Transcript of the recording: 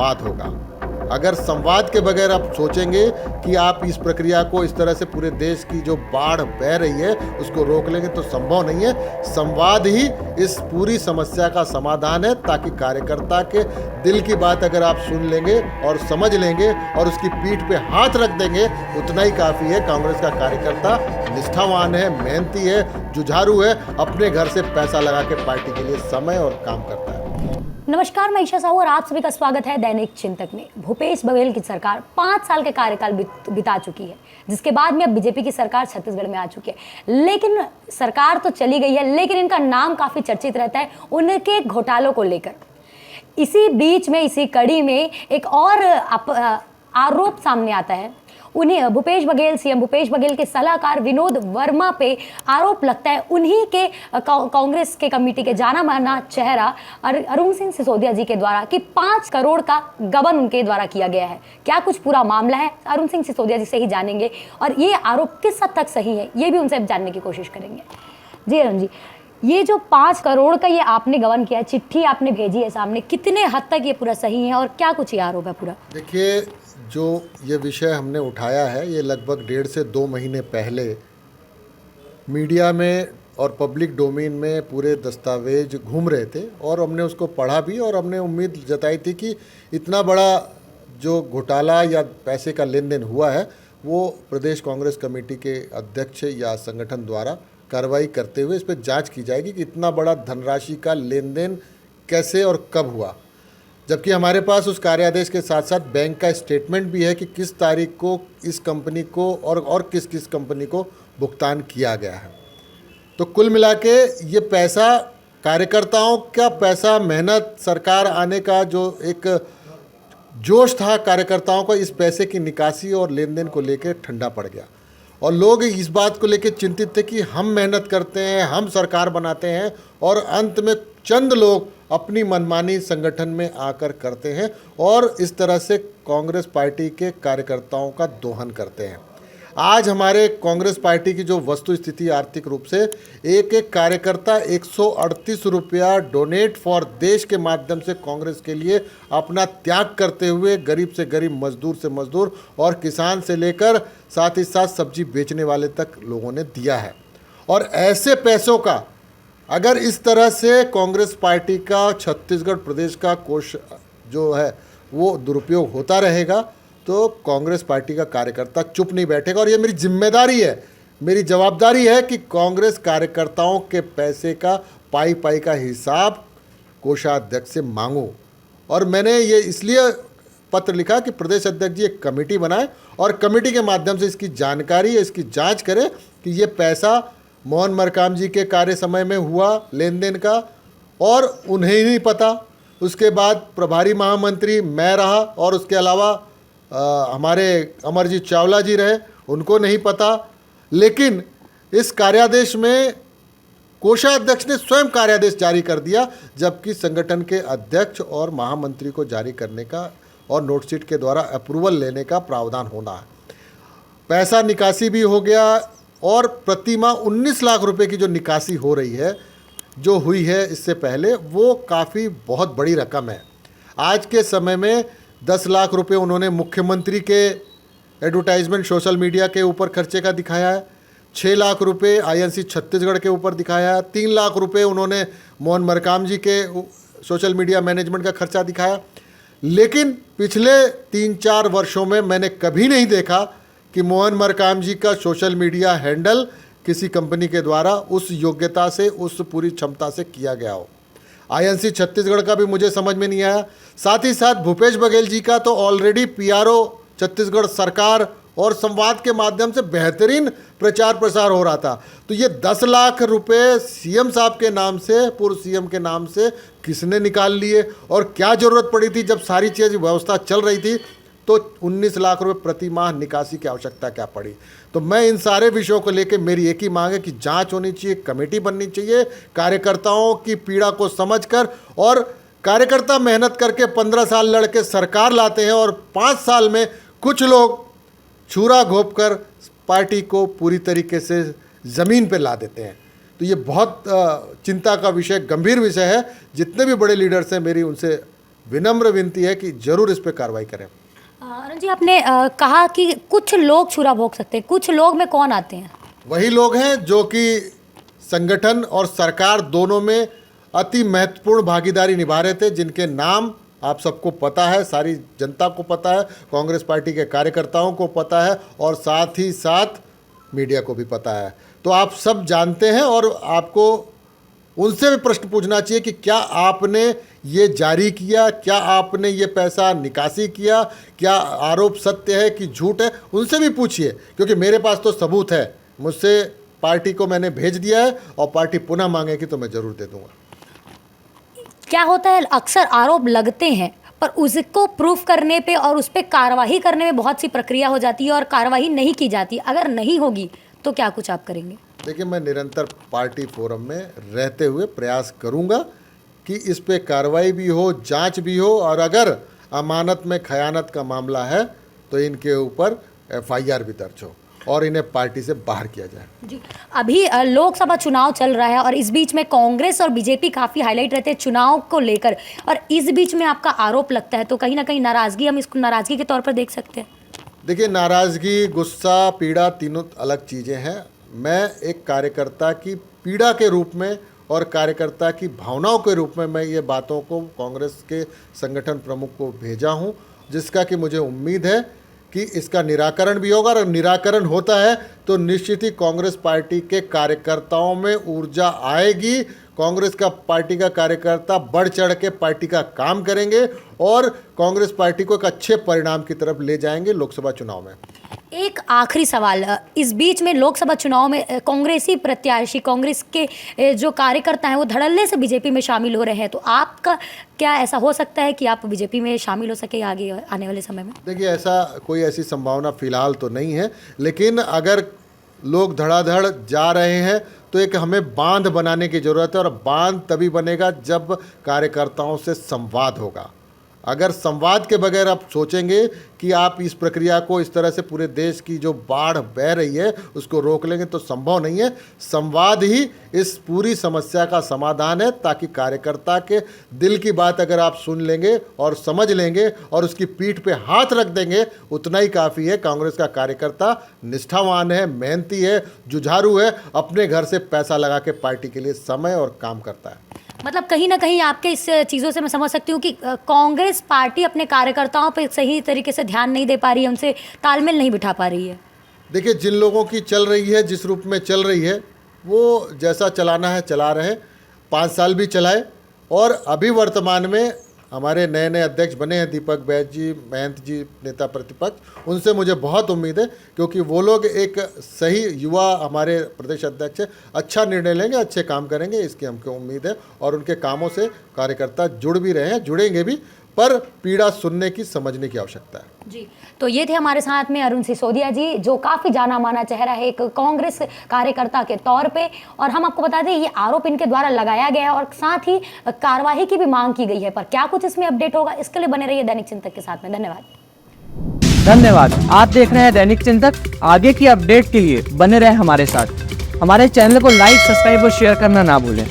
संवाद होगा। अगर संवाद के बगैर आप सोचेंगे कि आप इस प्रक्रिया को इस तरह से पूरे देश की जो बाढ़ बह रही है उसको रोक लेंगे तो संभव नहीं है। संवाद ही इस पूरी समस्या का समाधान है, ताकि कार्यकर्ता के दिल की बात अगर आप सुन लेंगे और समझ लेंगे और उसकी पीठ पे हाथ रख देंगे, उतना ही काफ़ी है। कांग्रेस का कार्यकर्ता निष्ठावान है, मेहनती है, जुझारू है, अपने घर से पैसा लगा के पार्टी के लिए समय और काम करता है। नमस्कार, मैं ईशा साहू और आप सभी का स्वागत है दैनिक चिंतक में। भूपेश बघेल की सरकार 5 साल के कार्यकाल बिता चुकी है, जिसके बाद में अब बीजेपी की सरकार छत्तीसगढ़ में आ चुकी है। लेकिन सरकार तो चली गई है, लेकिन इनका नाम काफ़ी चर्चित रहता है उनके घोटालों को लेकर। इसी बीच में, इसी कड़ी में एक और आरोप सामने आता है। उन्हीं भूपेश बघेल, सीएम भूपेश बघेल के सलाहकार विनोद वर्मा पे आरोप लगता है। उन्हीं के कांग्रेस के कमेटी के जाना माना चेहरा अरुण सिंह सिसोदिया जी के द्वारा कि 5 करोड़ का गबन उनके द्वारा किया गया है। क्या कुछ पूरा मामला है, अरुण सिंह सिसोदिया जी से ही जानेंगे, और ये आरोप किस हद तक सही है ये भी उनसे जानने की कोशिश करेंगे। जी अरुण जी, ये जो 5 करोड़ का ये आपने गबन किया है, चिट्ठी आपने भेजी है सामने, कितने हद तक ये पूरा सही है और क्या कुछ ये आरोप है पूरा? देखिए, जो ये विषय हमने उठाया है, ये लगभग 1.5 से 2 महीने पहले मीडिया में और पब्लिक डोमेन में पूरे दस्तावेज घूम रहे थे, और हमने उसको पढ़ा भी, और हमने उम्मीद जताई थी कि इतना बड़ा जो घोटाला या पैसे का लेन देन हुआ है वो प्रदेश कांग्रेस कमेटी के अध्यक्ष या संगठन द्वारा कार्रवाई करते हुए इस पर जांच की जाएगी कि इतना बड़ा धनराशि का लेन देन कैसे और कब हुआ। जबकि हमारे पास उस कार्यादेश के साथ साथ बैंक का स्टेटमेंट भी है कि किस तारीख को इस कंपनी को और किस किस कंपनी को भुगतान किया गया है। तो कुल मिला के ये पैसा कार्यकर्ताओं का पैसा, मेहनत, सरकार आने का जो एक जोश था कार्यकर्ताओं का, इस पैसे की निकासी और लेन देन को लेकर ठंडा पड़ गया। और लोग इस बात को लेकर चिंतित थे कि हम मेहनत करते हैं, हम सरकार बनाते हैं, और अंत में चंद लोग अपनी मनमानी संगठन में आकर करते हैं और इस तरह से कांग्रेस पार्टी के कार्यकर्ताओं का दोहन करते हैं। आज हमारे कांग्रेस पार्टी की जो वस्तु स्थिति आर्थिक रूप से, एक एक कार्यकर्ता 138 रुपया डोनेट फॉर देश के माध्यम से कांग्रेस के लिए अपना त्याग करते हुए गरीब से गरीब, मजदूर से मजदूर और किसान से लेकर साथ ही साथ सब्जी बेचने वाले तक लोगों ने दिया है। और ऐसे पैसों का अगर इस तरह से कांग्रेस पार्टी का छत्तीसगढ़ प्रदेश का कोष जो है वो दुरुपयोग होता रहेगा, तो कांग्रेस पार्टी का कार्यकर्ता चुप नहीं बैठेगा। और ये मेरी जिम्मेदारी है, मेरी जवाबदारी है कि कांग्रेस कार्यकर्ताओं के पैसे का पाई पाई का हिसाब कोषाध्यक्ष से मांगूं। और मैंने ये इसलिए पत्र लिखा कि प्रदेश अध्यक्ष जी एक कमेटी बनाए और कमेटी के माध्यम से इसकी जानकारी, इसकी जांच करें कि ये पैसा मोहन मरकाम जी के कार्य समय में हुआ लेन देन का, और उन्हें ही नहीं पता। उसके बाद प्रभारी महामंत्री मैं रहा, और उसके अलावा हमारे अमरजीत चावला जी रहे, उनको नहीं पता। लेकिन इस कार्यादेश में कोषाध्यक्ष ने स्वयं कार्यादेश जारी कर दिया, जबकि संगठन के अध्यक्ष और महामंत्री को जारी करने का और नोटशीट के द्वारा अप्रूवल लेने का प्रावधान होना है। पैसा निकासी भी हो गया, और प्रति माह 19 लाख रुपए की जो निकासी हो रही है, जो हुई है इससे पहले, वो काफ़ी बहुत बड़ी रकम है। आज के समय में 10 लाख रुपए उन्होंने मुख्यमंत्री के एडवर्टाइजमेंट सोशल मीडिया के ऊपर खर्चे का दिखाया है, 6 लाख रुपए आईएनसी छत्तीसगढ़ के ऊपर दिखाया है, 3 लाख रुपए उन्होंने मोहन मरकाम जी के सोशल मीडिया मैनेजमेंट का खर्चा दिखाया। लेकिन पिछले 3-4 वर्षों में मैंने कभी नहीं देखा कि मोहन मरकाम जी का सोशल मीडिया हैंडल किसी कंपनी के द्वारा उस योग्यता से, उस पूरी क्षमता से किया गया हो। आईएनसी छत्तीसगढ़ का भी मुझे समझ में नहीं आया। साथ ही साथ भूपेश बघेल जी का तो ऑलरेडी पीआरओ छत्तीसगढ़ सरकार और संवाद के माध्यम से बेहतरीन प्रचार प्रसार हो रहा था। तो ये 10 लाख रुपए सीएम साहब के नाम से, पूर्व सीएम के नाम से किसने निकाल लिए, और क्या ज़रूरत पड़ी थी जब सारी चीज़ व्यवस्था चल रही थी, तो 19 लाख रुपए प्रति माह निकासी की आवश्यकता क्या पड़ी। तो मैं इन सारे विषयों को लेकर मेरी एक ही मांग है कि जांच होनी चाहिए, कमेटी बननी चाहिए, कार्यकर्ताओं की पीड़ा को समझकर। और कार्यकर्ता मेहनत करके 15 साल लड़के सरकार लाते हैं, और 5 साल में कुछ लोग छुरा घोंप कर पार्टी को पूरी तरीके से ज़मीन पर ला देते हैं। तो ये बहुत चिंता का विषय, गंभीर विषय है। जितने भी बड़े लीडर्स हैं, मेरी उनसे विनम्र विनती है कि जरूर इस पे कार्रवाई करें। अरुण जी, आपने कहा कि कुछ लोग छुरा भोग सकते हैं, कुछ लोग में कौन आते हैं? वही लोग हैं जो कि संगठन और सरकार दोनों में अति महत्वपूर्ण भागीदारी निभा रहे थे, जिनके नाम आप सबको पता है, सारी जनता को पता है, कांग्रेस पार्टी के कार्यकर्ताओं को पता है और साथ ही साथ मीडिया को भी पता है। तो आप सब जानते हैं और आपको उनसे भी प्रश्न पूछना चाहिए कि क्या आपने ये जारी किया, क्या आपने ये पैसा निकासी किया, क्या आरोप सत्य है कि झूठ है, उनसे भी पूछिए, क्योंकि मेरे पास तो सबूत है। मुझसे पार्टी को मैंने भेज दिया है और पार्टी पुनः मांगेगी तो मैं ज़रूर दे दूंगा। क्या होता है, अक्सर आरोप लगते हैं पर उसको प्रूफ करने पे और उस पर कार्रवाई करने में बहुत सी प्रक्रिया हो जाती है और कार्रवाई नहीं की जाती। अगर नहीं होगी तो क्या कुछ आप करेंगे? देखिए, मैं निरंतर पार्टी फोरम में रहते हुए प्रयास करूंगा कि इस पे कार्रवाई भी हो, जांच भी हो, और अगर अमानत में खयानत का मामला है तो इनके ऊपर एफआईआर भी दर्ज हो और इन्हें पार्टी से बाहर किया जाए। जी, अभी लोकसभा चुनाव चल रहा है और इस बीच में कांग्रेस और बीजेपी काफ़ी हाईलाइट रहते हैं चुनाव को लेकर, और इस बीच में आपका आरोप लगता है तो कहीं ना कहीं नाराज़गी, हम इसको नाराज़गी के तौर पर देख सकते हैं? देखिए, नाराज़गी, गुस्सा, पीड़ा तीनों अलग चीज़ें हैं। मैं एक कार्यकर्ता की पीड़ा के रूप में और कार्यकर्ता की भावनाओं के रूप में मैं ये बातों को कांग्रेस के संगठन प्रमुख को भेजा हूँ, जिसका कि मुझे उम्मीद है कि इसका निराकरण भी होगा। और निराकरण होता है तो निश्चित ही कांग्रेस पार्टी के कार्यकर्ताओं में ऊर्जा आएगी। कांग्रेस का पार्टी का कार्यकर्ता बढ़ चढ़ के पार्टी का काम करेंगे और कांग्रेस पार्टी को एक अच्छे परिणाम की तरफ ले जाएंगे लोकसभा चुनाव में। एक आखिरी सवाल, इस बीच में लोकसभा चुनाव में कांग्रेसी प्रत्याशी, कांग्रेस के जो कार्यकर्ता हैं वो धड़ल्ले से बीजेपी में शामिल हो रहे हैं, तो आपका क्या ऐसा हो सकता है कि आप बीजेपी में शामिल हो सके आगे आने वाले समय में? देखिए, ऐसी संभावना फिलहाल तो नहीं है, लेकिन अगर लोग धड़ाधड़ जा रहे हैं तो एक हमें बांध बनाने की ज़रूरत है, और बांध तभी बनेगा जब कार्यकर्ताओं से संवाद होगा। अगर संवाद के बगैर आप सोचेंगे कि आप इस प्रक्रिया को इस तरह से पूरे देश की जो बाढ़ बह रही है उसको रोक लेंगे तो संभव नहीं है। संवाद ही इस पूरी समस्या का समाधान है, ताकि कार्यकर्ता के दिल की बात अगर आप सुन लेंगे और समझ लेंगे और उसकी पीठ पे हाथ रख देंगे, उतना ही काफ़ी है। कांग्रेस का कार्यकर्ता निष्ठावान है, मेहनती है, जुझारू है, अपने घर से पैसा लगा के पार्टी के लिए समय और काम करता है। मतलब कहीं ना कहीं आपके इस चीज़ों से मैं समझ सकती हूँ कि कांग्रेस पार्टी अपने कार्यकर्ताओं पर सही तरीके से ध्यान नहीं दे पा रही है, उनसे तालमेल नहीं बिठा पा रही है। देखिए, जिन लोगों की चल रही है, जिस रूप में चल रही है, वो जैसा चलाना है चला रहे। 5 साल भी चलाए, और अभी वर्तमान में हमारे नए नए अध्यक्ष बने हैं दीपक बैज जी, महंत जी, नेता प्रतिपक्ष, उनसे मुझे बहुत उम्मीद है, क्योंकि वो लोग एक सही युवा हमारे प्रदेश अध्यक्ष, अच्छा निर्णय लेंगे, अच्छे काम करेंगे, इसकी हमको उम्मीद है। और उनके कामों से कार्यकर्ता जुड़ भी रहे हैं, जुड़ेंगे भी, पर पीड़ा सुनने की, समझने की आवश्यकता है। जी, तो ये थे हमारे साथ में अरुण सिसोदिया जी, जो काफ़ी जाना माना चेहरा है एक कांग्रेस कार्यकर्ता के तौर पे, और हम आपको बता दें ये आरोप इनके द्वारा लगाया गया है और साथ ही कार्रवाई की भी मांग की गई है, पर क्या कुछ इसमें अपडेट होगा, इसके लिए बने रहिए दैनिक चिंतक के साथ में। धन्यवाद। आप देख रहे हैं दैनिक चिंतक। आगे की अपडेट के लिए बने रहे हमारे साथ। हमारे चैनल को लाइक, सब्सक्राइब और शेयर करना ना भूलें।